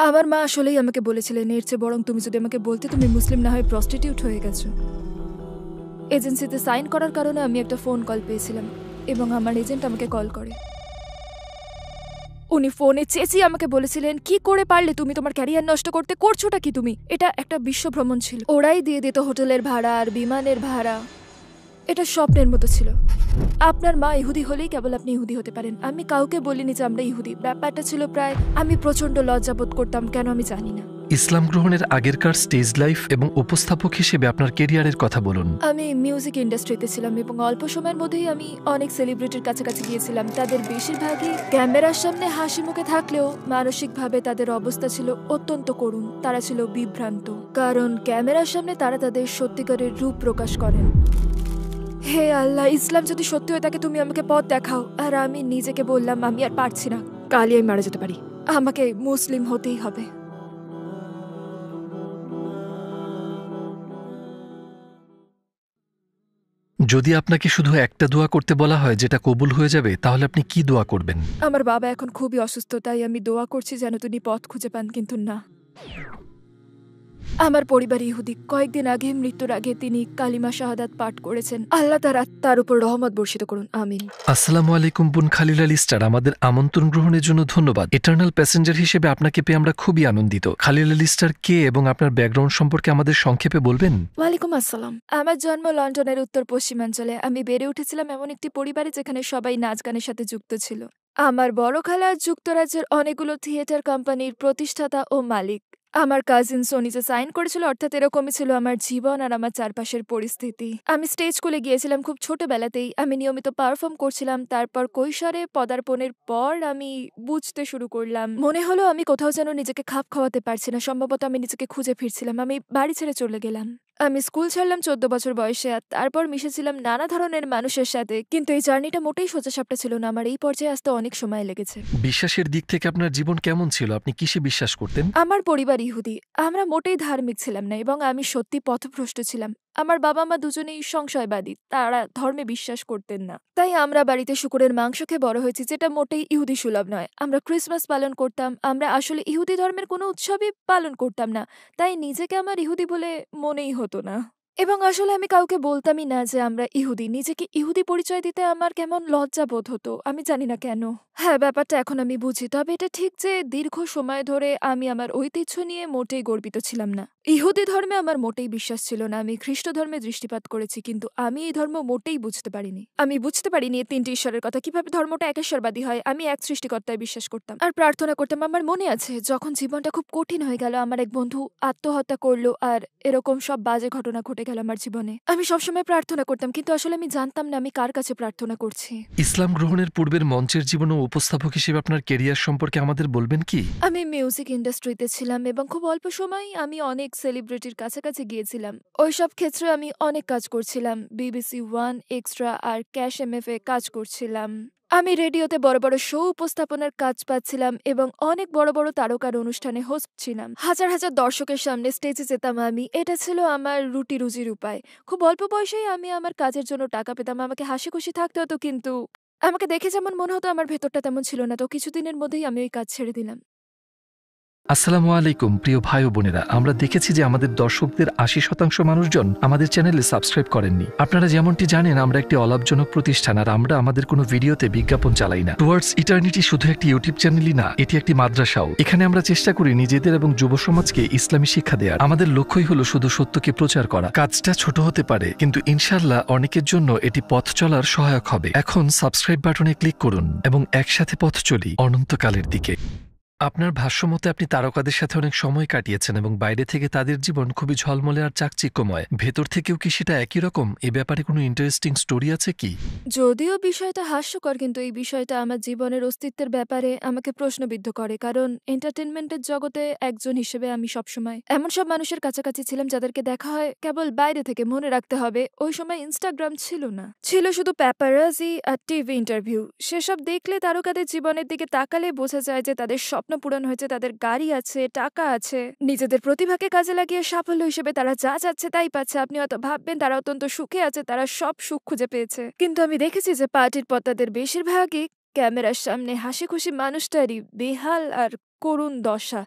আমার মা আসলেই আমাকে বলেছিলেন, এর চেয়ে বরং তুমি যদি আমাকে বলতে তুমি মুসলিম না হয়ে প্রস্টিটিউট হয়ে গেছো। এজেন্সিতে সাইন করার কারণে আমি একটা ফোন কল পেয়েছিলাম এবং আমার এজেন্ট আমাকে কল করে। উনি ফোনে চেঁচিয়ে আমাকে বলেছিলেন, কি করে পারলে তুমি তোমার ক্যারিয়ার নষ্ট করতে, করছোটা কি তুমি? এটা একটা বিশ্ব ভ্রমণ ছিল, ওরাই দিয়ে দিত হোটেলের ভাড়া আর বিমানের ভাড়া। এটা স্বপ্নের মতো ছিল। আপনার মা ইহুদি হলেই কেবল আপনি ইহুদি হতে পারেন। আমি কাউকে বলিনি যে আমরা ইহুদি। ব্যাপারটা ছিল প্রায়, আমি প্রচন্ড লজ্জাবোধ করতাম, কেন আমি জানি না। ইসলাম গ্রহণের আগেরকার স্টেজ লাইফ এবং উপস্থাপক হিসেবে আপনার কেরিয়ারের কথা বলুন। আমি মিউজিক ইন্ডাস্ট্রিতে ছিলাম এবং অল্প সময়ের মধ্যেই আমি অনেক সেলিব্রিটির কাছাকাছি গিয়েছিলাম। তাদের বেশিরভাগই ক্যামেরার সামনে হাসি মুখে থাকলেও মানসিকভাবে তাদের অবস্থা ছিল অত্যন্ত করুণ। তারা ছিল বিভ্রান্ত, কারণ ক্যামেরার সামনে তারা তাদের সত্যিকারের রূপ প্রকাশ করেন। হে আল্লাহ, ইসলাম যদি সত্যি হয়ে থাকে তুমি আমাকে পথ দেখাও। আর আমি নিজেকে বললাম, আমি আর পারছি না, কালই আমি মারা যেতে পারি, আমাকে মুসলিম হতেই হবে। যদি আপনাকে শুধু একটা দোয়া করতে বলা হয় যেটা কবুল হয়ে যাবে, তাহলে আপনি কি দোয়া করবেন? আমার বাবা এখন খুবই অসুস্থ, তাই আমি দোয়া করছি যেন তিনি পথ খুঁজে পান, কিন্তু না। আমার পরিবার ইহুদি। কয়েকদিন আগে, মৃত্যুর আগে তিনি কালিমা শাহাদাত পাঠ করেছেন। আল্লাহ তার আত্মার উপর রহমত বর্ষিত করুন, আমিন। আসসালামু আলাইকুম বোন খালিলা লিস্টার, আমাদের আমন্ত্রণ গ্রহণের জন্য ধন্যবাদ। ইটার্নাল প্যাসেঞ্জার হিসেবে আপনাকে পেয়ে আমরা খুবই আনন্দিত। খালিলা লিস্টার কে এবং আপনার ব্যাকগ্রাউন্ড সম্পর্কে আমাদের সংক্ষেপে বলবেন? ওয়ালাইকুম আসসালাম। আমার জন্ম লন্ডনের উত্তর পশ্চিমাঞ্চলে। আমি বেড়ে উঠেছিলাম এমন একটি পরিবারে যেখানে সবাই নাচ গানের সাথে যুক্ত ছিল। আমার বড় খালা যুক্তরাজ্যের অনেকগুলো থিয়েটার কোম্পানির প্রতিষ্ঠাতা ও মালিক। আমার কাজিন সোনিজে সাইন করেছিল, অর্থাৎ এরকমই ছিল আমার জীবন আর আমার চারপাশের পরিস্থিতি। আমি স্টেজ স্কুলে গিয়েছিলাম খুব ছোটবেলাতেই। আমি নিয়মিত পারফর্ম করছিলাম। তারপর কৈশোরে পদার্পণের পর আমি বুঝতে শুরু করলাম, মনে হলো আমি কোথাও যেন নিজেকে খাপ খাওয়াতে পারছি না। সম্ভবত আমি নিজেকে খুঁজে ফিরছিলাম। আমি বাড়ি ছেড়ে চলে গেলাম। আমি স্কুল ছাড়লাম 14 বছর বয়সে। আর তারপর মিশেছিলাম নানা ধরনের মানুষের সাথে, কিন্তু এই জার্নিটা মোটেই সোজাসাপটা ছিল না। আমার এই পর্যায়ে আসতে অনেক সময় লেগেছে। বিশ্বাসের দিক থেকে আপনার জীবন কেমন ছিল? আপনি কিসে বিশ্বাস করতেন? আমার পরিবার ইহুদি। আমরা মোটেই ধার্মিক ছিলাম না এবং আমি সত্যি পথভ্রষ্ট ছিলাম। আমার বাবা মা দুজনেই সংশয়বাদী, তারা ধর্মে বিশ্বাস করতেন না। তাই আমরা বাড়িতে শুকরের মাংস খেয়ে বড় হয়েছি, যেটা মোটেই ইহুদি সুলভ নয়। আমরা ক্রিসমাস পালন করতাম। আমরা আসলে ইহুদি ধর্মের কোনো উৎসবই পালন করতাম না। তাই নিজেকে আমার ইহুদি বলে মনেই হতো না। এবং আসলে আমি কাউকে বলতামই না যে আমরা ইহুদি। নিজেকে ইহুদি পরিচয় দিতে আমার কেমন লজ্জা বোধ হতো, আমি জানি না কেন। হ্যাঁ, ব্যাপারটা এখন আমি বুঝি। তবে এটা ঠিক যে দীর্ঘ সময় ধরে আমি আমার ঐতিহ্য নিয়ে মোটেই গর্বিত ছিলাম না। ইহুদি ধর্মে আমার মোটেই বিশ্বাস ছিল না। আমি খ্রিস্ট ধর্মে দৃষ্টিপাত করেছি, কিন্তু আমি এই ধর্ম মোটেই বুঝতে পারিনি। আমি বুঝতে পারিনি এই 3টি ঈশ্বরের কথা, কিভাবে ধর্মটা একেশ্বরবাদী হয়। আমি এক সৃষ্টিকর্তায় বিশ্বাস করতাম আর প্রার্থনা করতাম। আমার মনে আছে যখন জীবনটা খুব কঠিন হয়ে গেল, আমার এক বন্ধু আত্মহত্যা করলো আর এরকম সব বাজে ঘটনা ঘটে গেল আমার জীবনে। আমি সবসময় প্রার্থনা করতাম, কিন্তু আসলে আমি জানতাম না আমি কার কাছে প্রার্থনা করছি। ইসলাম গ্রহণের পূর্বের মঞ্চের জীবন ও উপস্থাপক হিসেবে আপনার কেরিয়ার সম্পর্কে আমাদের বলবেন কি? আমি মিউজিক ইন্ডাস্ট্রিতে ছিলাম এবং খুব অল্প সময়ই আমি অনেক সেলিব্রিটির কাছাকাছি গিয়েছিলাম। ওইসব ক্ষেত্রে আমি অনেক কাজ করছিলাম। BBC ওয়ান, এক্সট্রা আর ক্যাশ MF এ কাজ করছিলাম। আমি রেডিওতে বড় বড় শো উপস্থাপনার কাজ পাচ্ছিলাম এবং অনেক বড় বড় তারকার অনুষ্ঠানে হোস্ট ছিলাম। হাজার হাজার দর্শকের সামনে স্টেজে যেতাম আমি। এটা ছিল আমার রুটি রুজির উপায়। খুব অল্প বয়সেই আমি আমার কাজের জন্য টাকা পেতাম। আমাকে হাসি খুশি থাকতে হতো, কিন্তু আমাকে দেখে যেমন মনে হতো আমার ভেতরটা তেমন ছিল না। তো কিছুদিনের মধ্যেই আমি ওই কাজ ছেড়ে দিলাম। আসসালামু আলাইকুম প্রিয় ভাই ও বোনেরা, আমরা দেখেছি যে আমাদের দর্শকদের 80% মানুষজন আমাদের চ্যানেলে সাবস্ক্রাইব করেননি। আপনারা যেমনটি জানেন, আমরা একটি অলাভজনক প্রতিষ্ঠান আর আমরা আমাদের কোনো ভিডিওতে বিজ্ঞাপন চালাই না। টুয়ার্ডস ইটার্নিটি শুধু একটি ইউটিউব চ্যানেলই না, এটি একটি মাদ্রাসাও। এখানে আমরা চেষ্টা করি নিজেদের এবং যুব সমাজকে ইসলামী শিক্ষা দেওয়ার। আমাদের লক্ষ্যই হলো শুধু সত্যকে প্রচার করা। কাজটা ছোট হতে পারে, কিন্তু ইনশাআল্লাহ অনেকের জন্য এটি পথ চলার সহায়ক হবে। এখন সাবস্ক্রাইব বাটনে ক্লিক করুন এবং একসাথে পথ চলি অনন্তকালের দিকে। আপনার ভাষ্যমতে আপনি তারকাদের সাথে অনেক সময় কাটিয়েছেন এবং বাইরে থেকে তাদের জীবন খুবই ঝলমলে আর চাকচিক্যময়। ভেতর থেকেও কি সেটা একই রকম? এ ব্যাপারে কোনো ইন্টারেস্টিং স্টোরি আছে কি? যদিও বিষয়টা হাস্যকর, কিন্তু এই বিষয়টা আমার জীবনের অস্তিত্বের ব্যাপারে আমাকে প্রশ্নবিদ্ধ করে। কারণ এন্টারটেনমেন্টের জগতে একজন হিসেবে আমি সবসময় এমন সব মানুষের কাছাকাছি ছিলাম যাদেরকে দেখা হয় কেবল বাইরে থেকে। মনে রাখতে হবে, ওই সময় ইনস্টাগ্রাম ছিল না, ছিল শুধু প্যাপারাজি আর টিভি ইন্টারভিউ। সেসব দেখলে তারকাদের জীবনের দিকে তাকালে বোঝা যায় যে তাদের স্বপ্ন পূরণ হয়েছে, তাদের গাড়ি আছে, টাকা আছে, নিজেদের প্রতিভাকে কাজে লাগিয়ে সাফল্য হিসেবে তারা যা চাচ্ছে তাই পাচ্ছে। আপনি হয়তো ভাববেন তারা অত্যন্ত সুখে আছে, তারা সব সুখ খুঁজে পেয়েছে, কিন্তু আমি দেখেছি যে পার্টির পর্দাদের বেশিরভাগই ক্যামেরার সামনে হাসি খুশি মানুষটারই বেহাল আর করুণ দশা।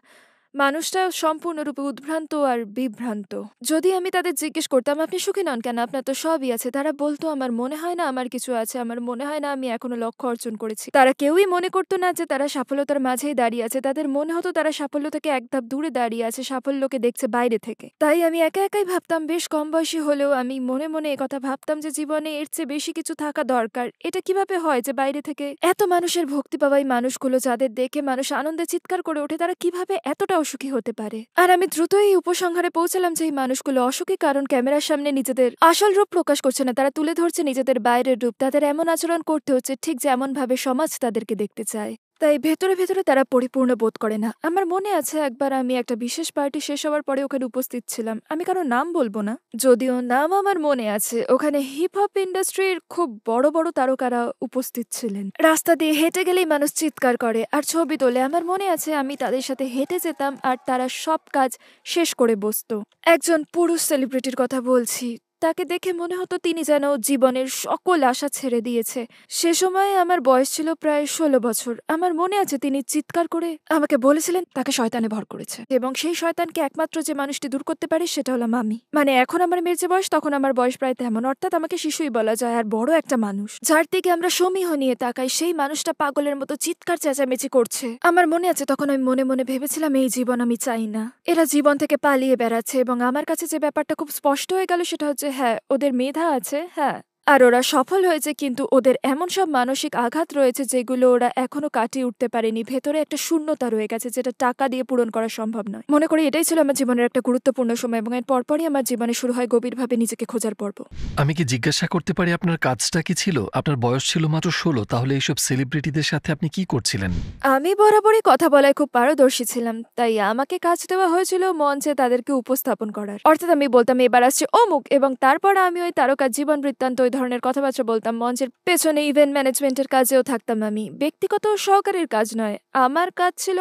মানুষটা সম্পূর্ণরূপে উদ্ভ্রান্ত আর বিভ্রান্ত। যদি আমি তাদের জিজ্ঞেস করতাম, আপনি সুখী নন কেন? আপনার তো সবই আছে। তারা বলতো, আমার মনে হয় না আমার কিছু আছে। আমার মনে হয় না আমি এখনো লক্ষ্য অর্জন করেছি। তারা কেউই মনে করতো না যে তারা সাফল্যতার মাঝেই দাঁড়িয়ে আছে। তাদের মনে হতো তারা সাফল্য থেকে এক ধাপ দূরে দাঁড়িয়ে আছে, সাফল্যকে দেখছে বাইরে থেকে। তাই আমি একা একাই ভাবতাম, বেশ কম বয়সী হলেও আমি মনে মনে একথা ভাবতাম যে জীবনে এর চেয়ে বেশি কিছু থাকা দরকার। এটা কিভাবে হয় যে বাইরে থেকে এত মানুষের ভক্তি পাওয়া এই মানুষগুলো, যাদের দেখে মানুষ আনন্দে চিৎকার করে ওঠে, তারা কিভাবে এতটা অসুখী হতে পারে? আর আমি দ্রুত এই উপসংহারে পৌঁছালাম যে এই মানুষগুলো অসুখী কারণ ক্যামেরার সামনে নিজেদের আসল রূপ প্রকাশ করছে না। তারা তুলে ধরছে নিজেদের বাইরের রূপ। তাদের এমন আচরণ করতে হচ্ছে ঠিক যেমন ভাবে সমাজ তাদেরকে দেখতে চায়। তাই ভেতরে ভেতরে তারা পরিপূর্ণ বোধ করে না। আমার মনে আছে একবার আমি একটা বিশেষ পার্টি শেষ হওয়ার পরে ওখানে উপস্থিত ছিলাম। আমি কারো নাম বলবো না, যদিও নাম আমার মনে আছে। ওখানে হিপ হপ ইন্ডাস্ট্রির খুব বড় বড় তারকারা উপস্থিত ছিলেন। রাস্তা দিয়ে হেঁটে গেলেই মানুষ চিৎকার করে আর ছবি তোলে। আমার মনে আছে আমি তাদের সাথে হেঁটে যেতাম আর তারা সব কাজ শেষ করে বসতো। একজন পুরুষ সেলিব্রিটির কথা বলছি। তাকে দেখে মনে হতো তিনি যেন জীবনের সকল আশা ছেড়ে দিয়েছে। সে সময় আমার বয়স ছিল প্রায় 16 বছর। আমার মনে আছে তিনি চিৎকার করে আমাকে বলেছিলেন তাকে শয়তানে ভর করেছে এবং সেই শয়তানকে একমাত্র যে মানুষটি দূর করতে পারে সেটা হলাম আমি। মানে এখন আমার মেয়ের যে বয়স, তখন আমার বয়স প্রায় তেমন, অর্থাৎ আমাকে শিশুই বলা যায়। আর বড় একটা মানুষ যার দিকে আমরা সমীহ নিয়ে তাকাই, সেই মানুষটা পাগলের মতো চিৎকার চেঁচামেচি করছে। আমার মনে আছে তখন আমি মনে মনে ভেবেছিলাম এই জীবন আমি চাই না। এরা জীবন থেকে পালিয়ে বেড়াচ্ছে এবং আমার কাছে যে ব্যাপারটা খুব স্পষ্ট হয়ে গেল সেটা হচ্ছে, হ্যাঁ ওদের মেধা আছে, হ্যাঁ, আর ওরা সফল হয়েছে, কিন্তু ওদের এমন সব মানসিক আঘাত রয়েছে যেগুলো ওরা এখনো কাটিয়ে উঠতে পারেনি। ভেতরে একটা শূন্যতা রয়ে গেছে যেটা টাকা দিয়ে পূরণ করা সম্ভব নয়। মনে করি এটাই ছিল আমার জীবনের একটা গুরুত্বপূর্ণ সময় এবং এর পরপরই আমার জীবনে শুরু হয় গভীরভাবে নিজেকে খোঁজার পর্ব। আমি কি জিজ্ঞাসা করতে পারি আপনার কাজটা কি ছিল? আপনার বয়স ছিল মাত্র 16, তাহলে এইসব সেলিব্রিটিদের সাথে আপনি কি করছিলেন? আমি বরাবরই কথা বলায় খুব পারদর্শী ছিলাম, তাই আমাকে কাজ দেওয়া হয়েছিল মঞ্চে তাদেরকে উপস্থাপন করার। অর্থাৎ আমি বলতাম এবার আসছে অমুক, এবং তারপর আমি ওই তারকার জীবন বৃত্তান্ত ওই ধরনের কথাবার্তা বলতাম। মঞ্চের পেছনে ইভেন্ট ম্যানেজমেন্টের কাজেও থাকতাম আমি। ব্যক্তিগত সহকারীর কাজ নয়, আমার কাজ ছিল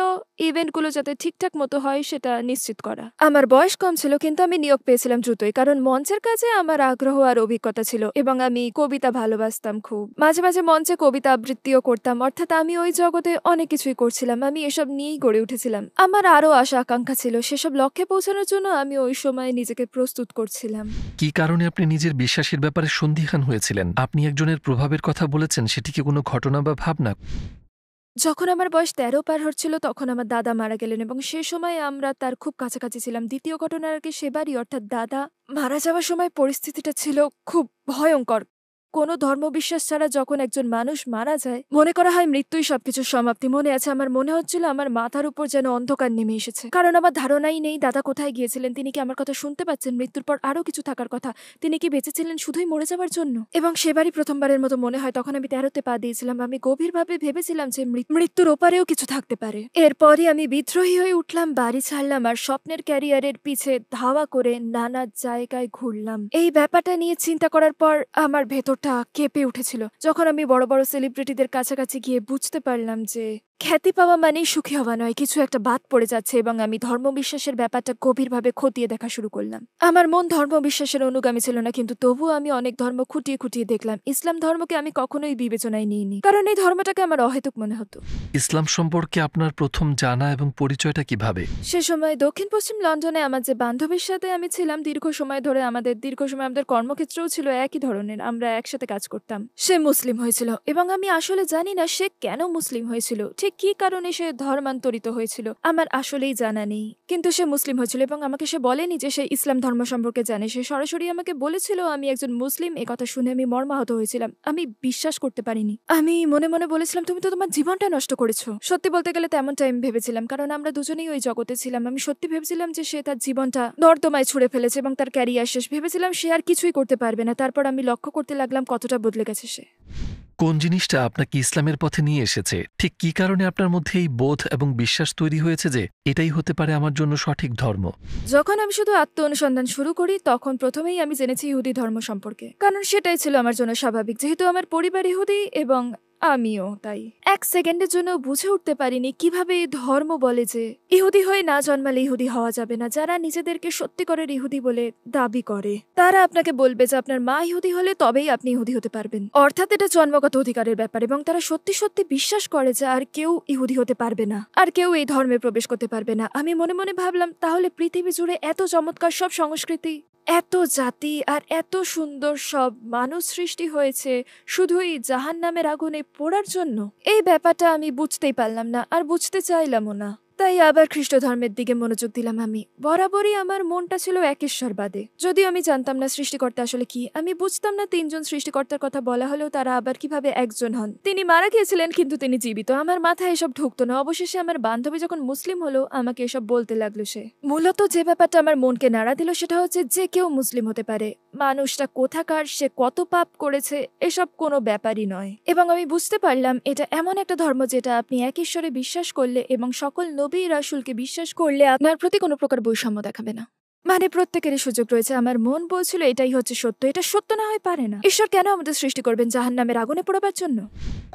ইভেন্টগুলো যাতে ঠিকঠাক মতো হয় সেটা নিশ্চিত করা। আমার বয়স কম ছিল, কিন্তু আমি নিয়োগ পেয়েছিলাম দ্রুতই, কারণ মঞ্চের কাজে আমার আগ্রহ আর অভিজ্ঞতা ছিল এবং আমি কবিতা ভালোবাসতাম খুব। মাঝে মাঝে মঞ্চে কবিতা আবৃত্তিও করতাম। অর্থাৎ আমি ওই জগতে অনেক কিছুই করছিলাম। আমি এসব নিয়েই গড়ে উঠেছিলাম। আমার আরো আশা আকাঙ্ক্ষা ছিল, সেসব লক্ষ্যে পৌঁছানোর জন্য আমি ওই সময় নিজেকে প্রস্তুত করছিলাম। কি কারণে আপনি নিজের বিশ্বাসের ব্যাপারে সন্দিহান হয়েছিলেন? আপনি একজনের প্রভাবের কথা বলেছেন, সেটি কি কোনো ঘটনা বা ভাবনা? যখন আমার বয়স 13 পার হচ্ছিল তখন আমার দাদা মারা গেলেন এবং সে সময় আমরা তার খুব কাছাকাছি ছিলাম। দ্বিতীয় ঘটনার আগে সেবারই, অর্থাৎ দাদা মারা যাওয়ার সময় পরিস্থিতিটা ছিল খুব ভয়ঙ্কর। কোনো ধর্মবিশ্বাস ছাড়া যখন একজন মানুষ মারা যায়, মনে করা হয় মৃত্যুই সবকিছুর সমাপ্তি। মনে আছে আমার মনে হচ্ছিল আমার মাথার উপর যেন অন্ধকার নেমে এসেছে, কারণ আমার ধারণাই নেই দাদা কোথায় গিয়েছিলেন। তিনি কি আমার কথা শুনতে পাচ্ছেন? মৃত্যুর পর আরো কিছু থাকার কথা। তিনি কি বেঁচে ছিলেন শুধুই মরে যাওয়ার জন্য? এবং সেবারই প্রথমবারের মতো মনে হয় তখন আমি 13তে পা দিয়েছিলাম। আমি গভীরভাবে ভেবেছিলাম যে মৃত্যুর ওপারেও কিছু থাকতে পারে। এরপরই আমি বিদ্রোহী হয়ে উঠলাম, বাড়ি ছাড়লাম আর স্বপ্নের ক্যারিয়ারের পিছে ধাওয়া করে নানা জায়গায় ঘুরলাম। এই ব্যাপারটা নিয়ে চিন্তা করার পর আমার ভেতর কেঁপে উঠেছিল যখন আমি বড় বড় সেলিব্রিটিদের কাছাকাছি গিয়ে বুঝতে পারলাম যে খ্যাতি পাওয়া মানেই সুখী হওয়া নয়, কিছু একটা বাদ পড়ে যাচ্ছে। এবং আমি ধর্মবিশ্বাসের ব্যাপারটা গভীরভাবে খতিয়ে দেখা শুরু করলাম। আমার মন ধর্মবিশ্বাসের অনুগামী ছিল না, কিন্তু তবুও আমি অনেক ধর্ম খুঁটিয়ে খুঁটিয়ে দেখলাম। ইসলাম ধর্মকে আমি কখনোই বিবেচনায় নিইনি, কারণ এই ধর্মটাকে আমার অহেতুক মনে হতো। ইসলাম সম্পর্কে আপনার প্রথম জানা এবং পরিচয়টা কিভাবে? সে সময় দক্ষিণ পশ্চিম লন্ডনে আমার যে বান্ধবীর সাথে আমি ছিলাম দীর্ঘ সময় ধরে, আমাদের কর্মক্ষেত্রেও ছিল একই ধরনের, আমরা একসাথে কাজ করতাম। সে মুসলিম হয়েছিল এবং আমি আসলে জানি না সে কেন মুসলিম হয়েছিল, ঠিক কি কারণে সে ধর্মান্তরিত হয়েছিল আমার আসলেই জানা নেই। কিন্তু সে মুসলিম হয়েছিল এবং আমাকে সে বলেনি যে সে ইসলাম ধর্ম সম্পর্কে জানে। সে সরাসরি আমাকে বলেছিল আমি একজন মুসলিম। এ কথা শুনে আমি মর্মাহত হয়েছিলাম। আমি বিশ্বাস করতে পারিনি। আমি মনে মনে বলেছিলাম তুমি তো তোমার জীবনটা নষ্ট করেছো। সত্যি বলতে গেলে তেমনটা আমি ভেবেছিলাম, কারণ আমরা দুজনেই ওই জগতে ছিলাম। আমি সত্যি ভেবেছিলাম যে সে তার জীবনটা নর্দমায় ছুঁড়ে ফেলেছে এবং তার ক্যারিয়ার শেষ। ভেবেছিলাম সে আর কিছুই করতে পারবে না। তারপর আমি লক্ষ্য করতে লাগলাম কতটা বদলে গেছে সে। কোন জিনিসটা আপনাকে ইসলামের পথে নিয়ে এসেছে? ঠিক কি কারণে আপনার মধ্যে এই বোধ এবং বিশ্বাস তৈরি হয়েছে যে এটাই হতে পারে আমার জন্য সঠিক ধর্ম? যখন আমি শুধু আত্ম অনুসন্ধান শুরু করি তখন প্রথমেই আমি জেনেছি ইহুদি ধর্ম সম্পর্কে, কারণ সেটাই ছিল আমার জন্য স্বাভাবিক। যেহেতু আমার পরিবার ইহুদি এবং আমিও তাই। এক সেকেন্ডের জন্য বুঝে উঠতে পারিনি কিভাবে এই ধর্ম বলে যে ইহুদি হয়ে না জন্মালে ইহুদি হওয়া যাবে না। যারা নিজেদেরকে সত্যিকারের ইহুদি বলে দাবি করে তারা আপনাকে বলবে যে আপনার মা ইহুদি হলে তবেই আপনি ইহুদি হতে পারবেন, অর্থাৎ এটা জন্মগত অধিকারের ব্যাপার। এবং তারা সত্যি সত্যি বিশ্বাস করে যে আর কেউ ইহুদি হতে পারবে না, আর কেউ এই ধর্মে প্রবেশ করতে পারবে না। আমি মনে মনে ভাবলাম, তাহলে পৃথিবী জুড়ে এত চমৎকার সব সংস্কৃতি, এত জাতি আর এত সুন্দর সব মানুষ সৃষ্টি হয়েছে শুধুই জাহান্নামের আগুনে পোড়ার জন্য? এই ব্যাপারটা আমি বুঝতেই পারলাম না, আর বুঝতে চাইলামও না। তাই আবার খ্রিস্ট ধর্মের দিকে মনোযোগ দিলাম। আমি বরাবরই আমার মনটা ছিল একেশ্বরবাদে, যদিও আমি জানতাম না সৃষ্টিকর্তা আসলে কি। আমি বুঝতাম না তিনজন সৃষ্টিকর্তার কথা বলা হলেও তারা আবার কিভাবে একজন হন। তিনি মারা গিয়েছিলেন কিন্তু তিনি জীবিত। আমার মাথায় এসব ঢুকতো না। অবশেষে আমার বান্ধবী যখন মুসলিম হলো আমাকে এসব বলতে লাগলো। সে মূলত যে ব্যাপারটা আমার মনকে নাড়া দিল সেটা হচ্ছে যে কেউ মুসলিম হতে পারে, মানুষটা কোথাকার, সে কত পাপ করেছে, এসব কোনো ব্যাপারই নয়। এবং আমি বুঝতে পারলাম এটা এমন একটা ধর্ম যেটা আপনি এক ঈশ্বরে বিশ্বাস করলে এবং সকল নবী রাসূলকে বিশ্বাস করলে আপনার প্রতি কোনো প্রকার বৈষম্য দেখাবে না। মানে প্রত্যেকেরই সুযোগ রয়েছে। আমার মন বলছিল এটাই হচ্ছে সত্য। এটা সত্য না হয় পারে না। ঈশ্বর কেন আমাদের সৃষ্টি করবেন জাহান্নামের আগুনে পোড়াবার জন্য?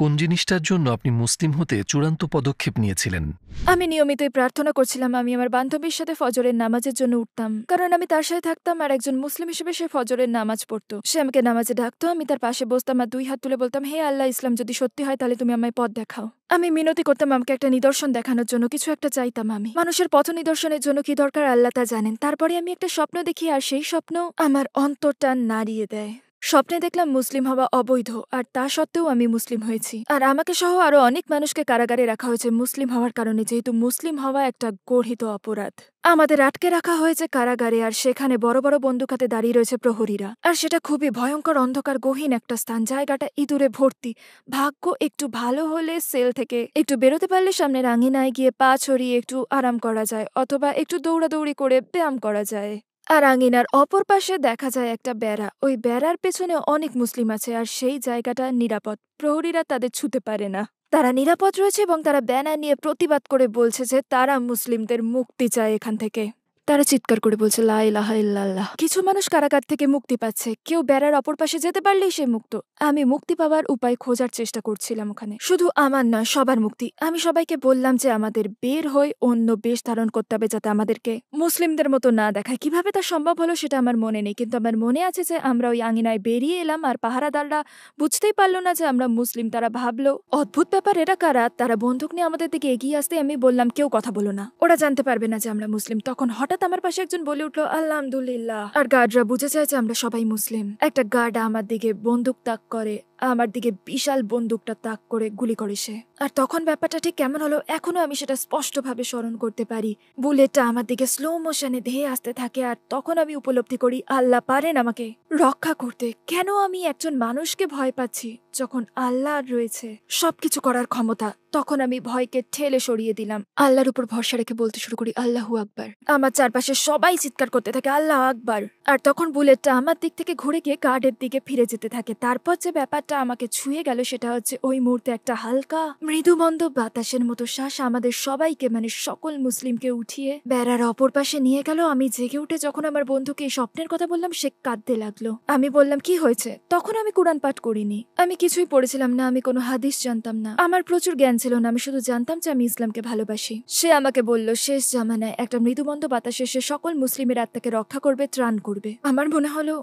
কোন জিনিসটার জন্য আপনি মুসলিম হতে চূড়ান্ত পদক্ষেপ নিয়েছিলেন? আমি নিয়মিতই প্রার্থনা করছিলাম। আমি আমার বান্ধবীর সাথে ফজরের নামাজের জন্য উঠতাম, কারণ আমি তার সাথে থাকতাম আর একজন মুসলিম হিসেবে সে ফজরের নামাজ পড়তো। সে আমাকে নামাজে ডাকতো, আমি তার পাশে বসতাম আর 2 হাত তুলে বলতাম, হে আল্লাহ, ইসলাম যদি সত্যি হয় তাহলে তুমি আমায় পথ দেখাও। আমি মিনতি করতাম আমাকে একটা নিদর্শন দেখানোর জন্য, কিছু একটা চাইতাম আমি। মানুষের পথ নিদর্শনের জন্য কি দরকার আল্লাহ তা জানেন। তারপরে আমি একটা স্বপ্ন দেখি আর সেই স্বপ্ন আমার অন্তরটা নাড়িয়ে দেয়। স্বপ্নে দেখলাম মুসলিম হওয়া অবৈধ, আর তা সত্ত্বেও আমি মুসলিম হয়েছি। আর আমাকে সহ আরো অনেক মানুষকে কারাগারে রাখা হয়েছে মুসলিম হওয়ার কারণে, যেহেতু মুসলিম হওয়া একটা গর্হিত অপরাধ। আমাদের আটকে রাখা হয়েছে কারাগারে, আর সেখানে বড় বড় বন্দুক হাতে দাঁড়িয়ে রয়েছে প্রহরীরা। আর সেটা খুবই ভয়ঙ্কর, অন্ধকার, গহীন একটা স্থান। জায়গাটা ইঁদুরে ভর্তি। ভাগ্য একটু ভালো হলে সেল থেকে একটু বেরোতে পারলে সামনের আঙিনায় গিয়ে পা ছড়িয়ে একটু আরাম করা যায়, অথবা একটু দৌড়াদৌড়ি করে ব্যায়াম করা যায়। আর আঙিনার অপর পাশে দেখা যায় একটা বেড়া। ওই বেড়ার পেছনে অনেক মুসলিম আছে, আর সেই জায়গাটা নিরাপদ। প্রহরীরা তাদের ছুঁতে পারে না। তারা নিরাপদ রয়েছে এবং তারা ব্যানার নিয়ে প্রতিবাদ করে বলছে যে তারা মুসলিমদের মুক্তি চায় এখান থেকে। তারা চিৎকার করে বলছে লা ইলাহা ইল্লাল্লাহ। কিছু মানুষ কারাগার থেকে মুক্তি পাচ্ছে, কেউ বেড়ার অপর পাশে যেতে পারলেই সে মুক্ত। আমি মুক্তি পাওয়ার উপায় খোঁজার চেষ্টা করছিলাম ওখানে। শুধু আমার নয়, সবার মুক্তি। আমি সবাইকে বললাম যে আমাদের বের হয়ে অন্য বেশ ধারণ করতে হবে যাতে আমাদেরকে মুসলিমদের মতো না দেখায়। কিভাবে তা সম্ভব হলো সেটা আমার মনে নেই, কিন্তু আমার মনে আছে যে আমরা ওই আঙিনায় বেরিয়ে এলাম আর পাহারাদাররা বুঝতেই পারলো না যে আমরা মুসলিম। তারা ভাবলো অদ্ভুত ব্যাপার, এরা কারা। তারা বন্দুক নিয়ে আমাদের দিকে এগিয়ে আসতে আমি বললাম কেউ কথা বলো না, ওরা জানতে পারবে না যে আমরা মুসলিম। তখন হঠাৎ আমার পাশে একজন বলে উঠলো আলহামদুলিল্লাহ। আর গার্ডরা বুঝে যায় যে আমরা সবাই মুসলিম। একটা গার্ড আমার দিকে বন্দুক তাক করে, আমার দিকে বিশাল বন্দুকটা তাক করে গুলি করে সে। আর তখন ব্যাপারটা ঠিক কেমন হলো এখনো আমি সেটা স্পষ্টভাবে স্মরণ করতে পারি। বুলেটটা আমার দিকে স্লো মোশনে ধেয়ে আসতে থাকে, আর তখন আমি উপলব্ধি করি আল্লাহ পারেন আমাকে রক্ষা করতে। কেন আমি একজন মানুষকে ভয় পাচ্ছি যখন আল্লাহর রয়েছে সবকিছু করার ক্ষমতা? তখন আমি ভয়কে ঠেলে সরিয়ে দিলাম, আল্লাহর উপর ভরসা রেখে বলতে শুরু করি আল্লাহু আকবার। আমার চারপাশে সবাই চিৎকার করতে থাকে আল্লাহ আকবার। আর তখন বুলেটটা আমার দিক থেকে ঘুরে গিয়ে গার্ডের দিকে ফিরে যেতে থাকে। তারপর যে ব্যাপারটা আমাকে ছুঁয়ে গেল সেটা হচ্ছে ওই মুহূর্তে একটা হালকা মৃদুমন্দ বাতাসের মতো শ্বাস আমাদের সবাইকে, মানে সকল মুসলিমকে উঠিয়ে বেড়ার অপর পাশে নিয়ে গেল। আমি জেগে উঠে যখন আমার বন্ধুকে এই স্বপ্নের কথা বললাম সে কাঁদতে লাগলো। আমি বললাম কি হয়েছে? তখন আমি কোরআন পাঠ করিনি, আমি কিছুই পড়েছিলাম না, আমি কোনো হাদিস জানতাম না, আমার প্রচুর জ্ঞান ছিল না। আমি শুধু জানতাম যে আমি ইসলামকে ভালোবাসি। সে আমাকে বলল শেষ জামানায় একটা মৃদুমন্দ বাতাসে সে সকল মুসলিমের আত্মাকে রক্ষা করবে, ত্রাণ করবে। আমার মনে হলো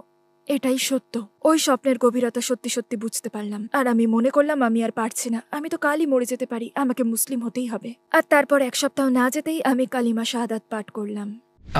এটাই সত্য। ওই স্বপ্নের গভীরতা সত্যি সত্যি বুঝতে পারলাম। আর আমি মনে করলাম আমি আর পারছি না, আমি তো কালই মরে যেতে পারি, আমাকে মুসলিম হতেই হবে। আর তারপর 1 সপ্তাহ না যেতেই আমি কালিমা শাহাদাত পাঠ করলাম।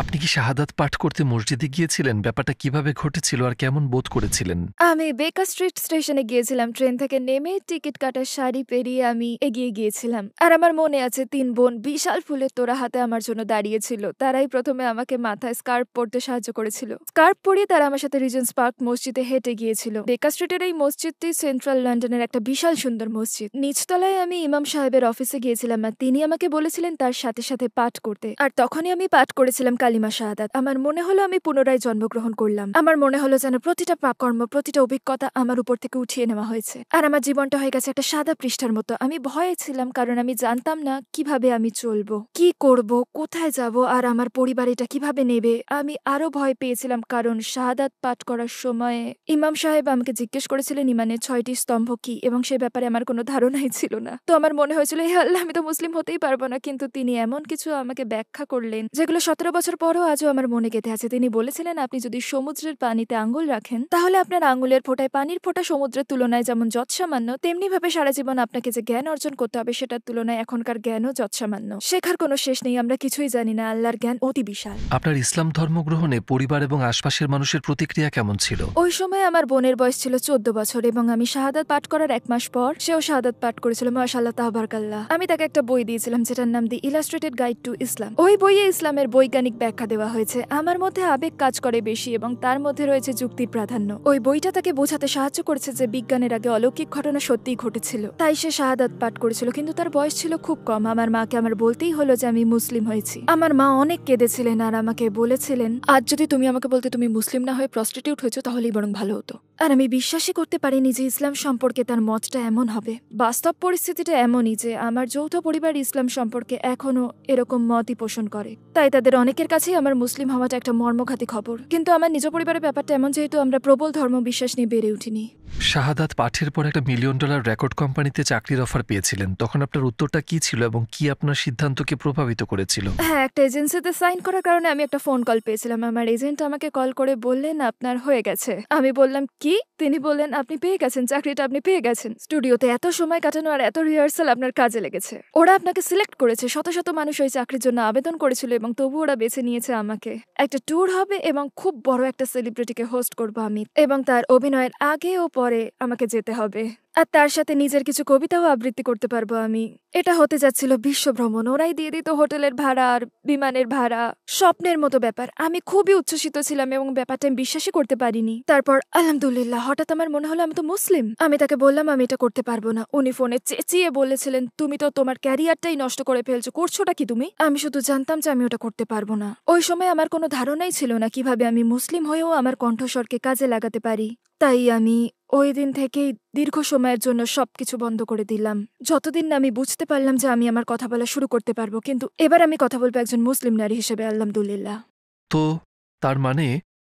আপনি কি শাহাদাত পাঠ করতে মসজিদে গিয়েছিলেন? ব্যাপারটা কিভাবে ঘটেছিল আর কেমন বোধ করেছিলেন? আমি বেকার স্ট্রিট স্টেশনে গিয়েছিলাম। ট্রেন থেকে নেমে টিকিট কাটার শাড়ি পেরিয়ে আমি এগিয়ে গিয়েছিলাম। আর আমার মনে আছে 3 বোন বিশাল ফুলের তোড়া হাতে আমার জন্য দাঁড়িয়েছিল। তারাই প্রথমে আমাকে মাথায় স্কার্ফ পরতে সাহায্য করেছিল। স্কার্ফ পরিয়ে তারা আমার সাথে রিজেন্স পার্ক মসজিদে হেঁটে গিয়েছিল। বেকার স্ট্রিটের এই মসজিদটি সেন্ট্রাল লন্ডনের একটা বিশাল সুন্দর মসজিদ। নিচতলায় আমি ইমাম সাহেবের অফিসে গিয়েছিলাম আর তিনি আমাকে বলেছিলেন তার সাথে সাথে পাঠ করতে। আর তখনই আমি পাঠ করেছিলাম কালিমা শাহাদাত। আমার মনে হলো আমি পুনরায় জন্মগ্রহণ করলাম। আমার মনে হলো যেন প্রতিটা পাপকর্ম, প্রতিটা অভিজ্ঞতা আমার উপর থেকে উঠিয়ে নেওয়া হয়েছে, আর আমার জীবনটা হয়ে গেছে একটা সাদা পৃষ্ঠার মতো। আমি ভয়ে ছিলাম, কারণ আমি জানতাম না কিভাবে আমি চলবো, কি করব, কোথায় যাব, আর আমার পরিবার এটা কিভাবে নেবে। আমি আরো ভয় পেয়েছিলাম, কারণ শাহাদাত পাঠ করার সময় ইমাম সাহেব আমাকে জিজ্ঞেস করেছিলেন ইমানের 6টি স্তম্ভ কি, এবং সে ব্যাপারে আমার কোনো ধারণাই ছিল না। তো আমার মনে হয়েছিল, হে আল্লাহ, আমি তো মুসলিম হতেই পারবো না। কিন্তু তিনি এমন কিছু আমাকে ব্যাখ্যা করলেন যেগুলো 17 বছর পরও আজও আমার মনে গেঁথে আছে। তিনি বলেছিলেন, আপনি যদি সমুদ্রের পানিতে আঙ্গুল রাখেন, তাহলে আপনার আঙ্গুলের ফোঁটায় পানির ফোঁটা সমুদ্রের তুলনায় যেমন যৎসামান্য, তেমনি ভাবে সারা জীবন আপনাকে যে জ্ঞান অর্জন করতে হবে সেটার তুলনায় এখনকার জ্ঞানও যৎসামান্য। শেখার কোনো শেষ নেই, আমরা কিছুই জানি না, আল্লাহর জ্ঞান অতি বিশাল। আপনার ইসলাম ধর্ম গ্রহণে পরিবার এবং আশপাশের মানুষের প্রতিক্রিয়া কেমন ছিল? ওই সময় আমার বোনের বয়স ছিল 14 বছর, এবং আমি শাহাদাত পাঠ করার 1 মাস পর সেও শাহাদাত পাঠ করেছিল। মাশাআল্লাহ, তাবারাকাল্লাহ। আমি তাকে একটা বই দিয়েছিলাম যেটার নাম দি ইলাস্ট্রেটেড গাইড টু ইসলাম। ওই বইয়ে ইসলামের বৈজ্ঞানিক ব্যাখ্যা দেওয়া হয়েছে। আমার মধ্যে আবেগ কাজ করে বেশি, এবং তার মধ্যে রয়েছে যুক্তির প্রাধান্য। ওই বইটা তাকে বোঝাতে সাহায্য করেছে যে বিজ্ঞানের আগে অলৌকিক ঘটনা সত্যিই ঘটেছিল। তাই সে শাহাদাত পাঠ করেছিল, কিন্তু তার বয়স ছিল খুব কম। আমার মাকে আমার বলতেই হলো যে আমি মুসলিম হয়েছি। আমার মা অনেক কেঁদেছিলেন আর আমাকে বলেছিলেন, আজ যদি তুমি আমাকে বলতে তুমি মুসলিম না হয়ে প্রস্টিটিউট হয়েছো, তাহলেই বরং ভালো হতো। আর আমি বিশ্বাসই করতে পারিনি যে ইসলাম সম্পর্কে তার মতটা এমন হবে। বাস্তব পরিস্থিতিটা এমনই যে আমার যৌথ পরিবার ইসলাম সম্পর্কে এখনো এরকম মতই পোষণ করে। তাই তাদের অনেকের কাছেই আমার মুসলিম হওয়াটা একটা মর্মঘাতী খবর। কিন্তু আমার নিজ পরিবারের ব্যাপারটা এমন, যেহেতু আমরা প্রবল ধর্ম বিশ্বাস নিয়ে বেড়ে উঠিনি। শাহাদাত পাঠের পর একটা $1 মিলিয়ন রেকর্ড কোম্পানিতে চাকরির অফার পেয়েছিলেন। তখন আপনার উত্তরটা কি ছিল এবং কি আপনার সিদ্ধান্তকে প্রভাবিত করেছিল? হ্যাঁ, একটা এজেন্সিতে সাইন করার কারণে আমি একটা ফোন কল পেয়েছিলাম। আমার এজেন্ট আমাকে কল করে বললেন, আপনার হয়ে গেছে। আমি বললাম, কি? তিনি বললেন, আপনি পেয়ে গেছেন, চাকরিটা আপনি পেয়ে গেছেন। স্টুডিওতে এত সময় কাটানো আর এত রিহার্সাল আপনার কাজে লেগেছে। ওরা আপনাকে সিলেক্ট করেছে। শত শত মানুষ ওই চাকরির জন্য আবেদন করেছিল, এবং তবু ওরা বেছে নিয়েছে আমাকে। একটা ট্যুর হবে এবং খুব বড় একটা সেলিব্রিটিকে হোস্ট করবো আমি, এবং তার অভিনয়ের আগে ও পরে আমাকে যেতে হবে। আর তার সাথে নিজের কিছু কবিতাও আবৃত্তি করতে পারবো আমি। এটা হতে যাচ্ছিল বিশ্ব ভ্রমণ। ওরাই দিয়ে দিত হোটেলের ভাড়া আর বিমানের ভাড়া। স্বপ্নের মতো ব্যাপার। আমি খুবই উচ্ছ্বসিত ছিলাম এবং ব্যাপারটা আমি বিশ্বাসই করতে পারিনি। তারপর আলহামদুলিল্লাহ, হঠাৎ আমার মনে হলো আমি তো মুসলিম। আমি তাকে বললাম আমি এটা করতে পারবো না। উনি ফোনে চেঁচিয়ে বলেছিলেন, তুমি তো তোমার ক্যারিয়ারটাই নষ্ট করে ফেলছো, করছোটা কি তুমি? আমি শুধু জানতাম যে আমি ওটা করতে পারবো না। ওই সময় আমার কোনো ধারণাই ছিল না কিভাবে আমি মুসলিম হয়েও আমার কণ্ঠস্বরকে কাজে লাগাতে পারি। তাই আমি ওই দিন থেকেই দীর্ঘ সময়ের জন্য সবকিছু বন্ধ করে দিলাম, যতদিন না আমি বুঝতে পারলাম যে আমি আমার কথা বলা শুরু করতে পারবো। কিন্তু এবার আমি কথা বলবো একজন মুসলিম নারী হিসেবে, আলহামদুলিল্লাহ। তো তার মানে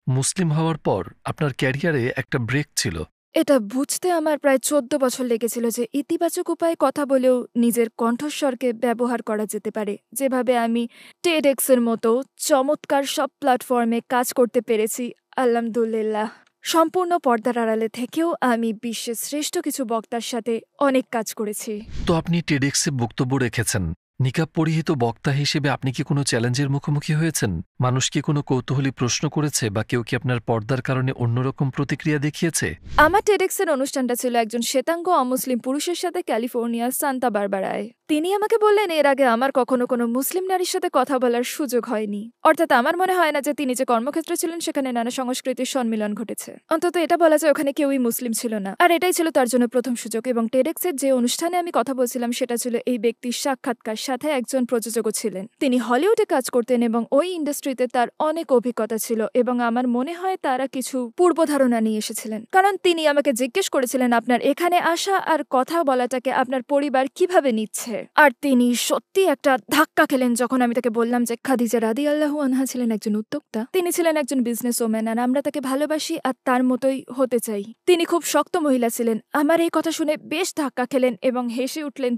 মুসলিম হওয়ার পর আপনার ক্যারিয়ারে একটা ব্রেক ছিল। এটা বুঝতে আমার প্রায় 14 বছর লেগেছিল যে ইতিবাচক উপায়ে কথা বলেও নিজের কণ্ঠস্বরকে ব্যবহার করা যেতে পারে। যেভাবে আমি টেডএক্স এর মতো চমৎকার সব প্ল্যাটফর্মে কাজ করতে পেরেছি, আলহামদুলিল্লাহ। সম্পূর্ণ পর্দার আড়ালে থেকেও আমি বিশ্বের শ্রেষ্ঠ কিছু বক্তার সাথে অনেক কাজ করেছি। তো আপনি টেডেক্সে বক্তব্য রেখেছেন। নিকাব পরিহিত বক্তা হিসেবে আপনি কি কোনো চ্যালেঞ্জের মুখোমুখি হয়েছেন? মানুষ কি কোনো কৌতূহলী প্রশ্ন করেছে, বা কেউ কি আপনার পর্দার কারণে অন্যরকম প্রতিক্রিয়া দেখিয়েছে? আমার টেডেক্সের অনুষ্ঠানটা ছিল একজন শ্বেতাঙ্গ অমুসলিম পুরুষের সাথে ক্যালিফোর্নিয়ার সান্তা বারবারায়। তিনি আমাকে বললেন, এর আগে আমার কখনো কোনো মুসলিম নারীর সাথে কথা বলার সুযোগ হয়নি। অর্থাৎ আমার মনে হয় না যে তিনি যে কর্মক্ষেত্রে ছিলেন সেখানে নানা সংস্কৃতির সম্মিলন ঘটেছে। অন্তত এটা বলা যায় ওখানে কেউই মুসলিম ছিল না। আর এটাই ছিল তার জন্য প্রথম সুযোগ। এবং টেডেক্সের যে অনুষ্ঠানে আমি কথা বলছিলাম সেটা ছিল এই ব্যক্তির সাক্ষাৎকার, সাথে একজন প্রযোজকও ছিলেন। তিনি হলিউডে কাজ করতেন এবং ওই ইন্ডাস্ট্রিতে তার অনেক অভিজ্ঞতা ছিল, এবং আমার মনে হয় তারা কিছু পূর্বধারণা নিয়ে এসেছিলেন। কারণ তিনি আমাকে জিজ্ঞেস করেছিলেন, আপনার এখানে আসা আর কথা বলাটাকে আপনার পরিবার কিভাবে নিচ্ছে। আর তিনি সত্যি একটা ধাক্কা খেলেন যখন আমি তাকে বললাম যে খাদিজা রাদিয়াল্লাহু আনহা ছিলেন একজন উদ্যোক্তা, তিনি ছিলেন একজন বিজনেস ওম্যান, আর আমরা তাকে ভালোবাসি আর তার মতোই হতে চাই। তিনি খুব শক্ত মহিলা ছিলেন। আমার এই কথা শুনে বেশ ধাক্কা খেলেন এবং হেসে উঠলেন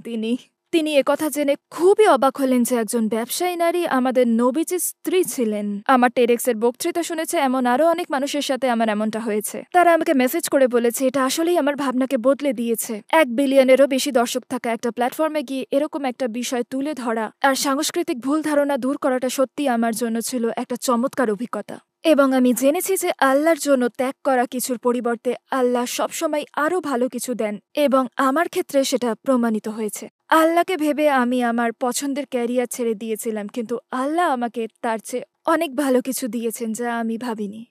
তিনি একথা জেনে খুবই অবাক হলেন যে একজন ব্যবসায়ী নারী আমাদের নবীজির স্ত্রী ছিলেন। আমার টেডেক্সের বক্তৃতা শুনেছে এমন আরো অনেক মানুষের সাথে আমার এমনটা হয়েছে। তারা আমাকে মেসেজ করে বলেছে এটা আসলেই আমার ভাবনাকে বদলে দিয়েছে। 1 বিলিয়নেরও বেশি দর্শক থাকা একটা প্ল্যাটফর্মে গিয়ে এরকম একটা বিষয় তুলে ধরা আর সাংস্কৃতিক ভুল ধারণা দূর করাটা সত্যি আমার জন্য ছিল একটা চমৎকার অভিজ্ঞতা। এবং আমি জেনেছি যে আল্লাহর জন্য ত্যাগ করা কিছুর পরিবর্তে আল্লাহ সবসময় আরো ভালো কিছু দেন, এবং আমার ক্ষেত্রে সেটা প্রমাণিত হয়েছে। আল্লাহকে ভেবে আমি আমার পছন্দের ক্যারিয়ার ছেড়ে দিয়েছিলাম, কিন্তু আল্লাহ আমাকে তার চেয়ে অনেক ভালো কিছু দিয়েছেন যা আমি ভাবিনি।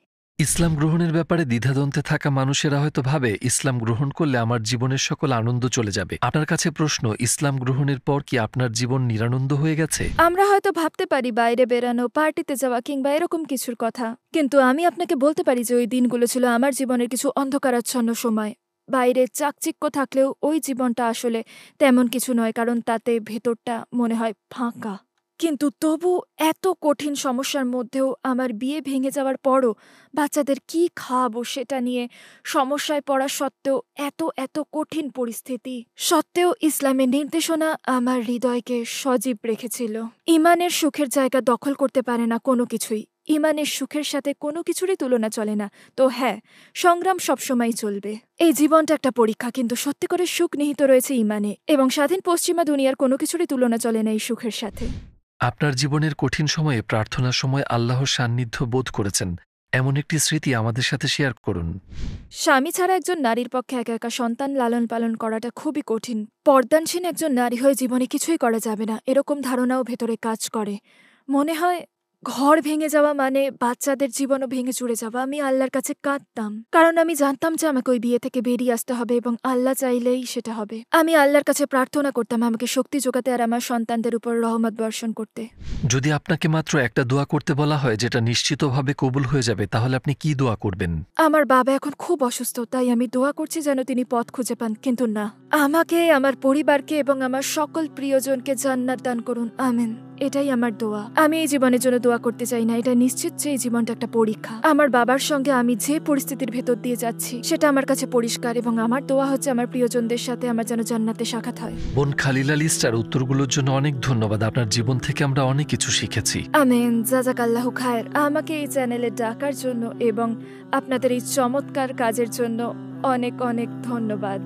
ইসলাম গ্রহণের ব্যাপারে দ্বিধাদ্বন্দ্বে থাকা মানুষেরা হয়তো ভাবে ইসলাম গ্রহণ করলে আমার জীবনের সকল আনন্দ চলে যাবে। আপনার কাছে প্রশ্ন, ইসলাম গ্রহণের পর কি আপনার জীবন নিরানন্দ হয়ে গেছে? আমরা হয়তো ভাবতে পারি বাইরে বেরানো, পার্টিতে যাওয়া কিংবা এরকম কিছুর কথা, কিন্তু আমি আপনাকে বলতে পারি যে ওই দিনগুলো ছিল আমার জীবনের কিছু অন্ধকারাচ্ছন্ন সময়। বাইরে চাকচিক্য থাকলেও ওই জীবনটা আসলে তেমন কিছু নয়, কারণ তাতে ভেতরটা মনে হয় ফাঁকা। কিন্তু তবু এত কঠিন সমস্যার মধ্যেও আমার বিয়ে ভেঙে যাওয়ার পরও বাচ্চাদের কি খাওয়াবো সেটা নিয়ে সমস্যায় পড়া সত্ত্বেও, এত কঠিন পরিস্থিতি সত্ত্বেও ইসলামের নির্দেশনা আমার হৃদয়কে সজীব রেখেছিল। ইমানের সুখের জায়গা দখল করতে পারে না কোনো কিছুই। ইমানের সুখের সাথে কোনো কিছুরই তুলনা চলে না। তো হ্যাঁ, সংগ্রাম সবসময় চলবে। এই জীবনটা একটা পরীক্ষা, কিন্তু সত্যি করে সুখ নিহিত রয়েছে ইমানে, এবং স্বাধীন পশ্চিমা দুনিয়ার কোনো কিছুরই তুলনা চলে না এই সুখের সাথে। আপনার জীবনের কঠিন সময়ে প্রার্থনার সময় আল্লাহর সান্নিধ্য বোধ করেছেন এমন একটি স্মৃতি আমাদের সাথে শেয়ার করুন। স্বামী ছাড়া একজন নারীর পক্ষে একা একা সন্তান লালন পালন করাটা খুবই কঠিন। পর্দানসীন একজন নারী হয়ে জীবনে কিছুই করা যাবে না, এরকম ধারণাও ভেতরে কাজ করে। মনে হয় ঘর ভেঙে যাওয়া মানে বাচ্চাদের জীবনও ভেঙে চুরে যাওয়া। আমি আল্লাহর কাছে কাঁদতাম, কারণ আমি জানতাম যে আমাকে ওই বিয়ে থেকে বেরিয়ে আসতে হবে, এবং আল্লাহ চাইলেই সেটা হবে। আমি আল্লাহর কাছে প্রার্থনা করতাম আমাকে শক্তি যোগাতে আর আমার সন্তানদের উপর রহমত বর্ষণ করতে। যদি আপনাকে মাত্র একটা দোয়া করতে বলা হয় যেটা নিশ্চিতভাবে কবুল হয়ে যাবে, তাহলে আপনি কি দোয়া করবেন? আমার বাবা এখন খুব অসুস্থ, তাই আমি দোয়া করছি যেন তিনি পথ খুঁজে পান। কিন্তু না, আমাকে, আমার পরিবারকে এবং আমার সকল প্রিয়জনকে জান্নাত দান করুন, আমিন। এটাই আমার দোয়া। আমি এই জীবনের জন্য দোয়া করতে চাই না, এটা নিশ্চিত যে এই জীবনটা একটা পরীক্ষা। আমার বাবার সঙ্গে আমি যে পরিস্থিতির ভেতর দিয়ে যাচ্ছি সেটা আমার কাছে পরিষ্কার, এবং আমার দোয়া হচ্ছে আমার প্রিয়জনদের সাথে আমার যেন জান্নাতে সাক্ষাৎ হয়। বোন খালিলা লিস্টার, উত্তরগুলোর জন্য অনেক ধন্যবাদ। আপনার জীবন থেকে আমরা অনেক কিছু শিখেছি। আমিন, জাযাকাল্লাহু খায়ের। আমাকে এই চ্যানেলে ডাকার জন্য এবং আপনাদের এই চমৎকার কাজের জন্য অনেক অনেক ধন্যবাদ।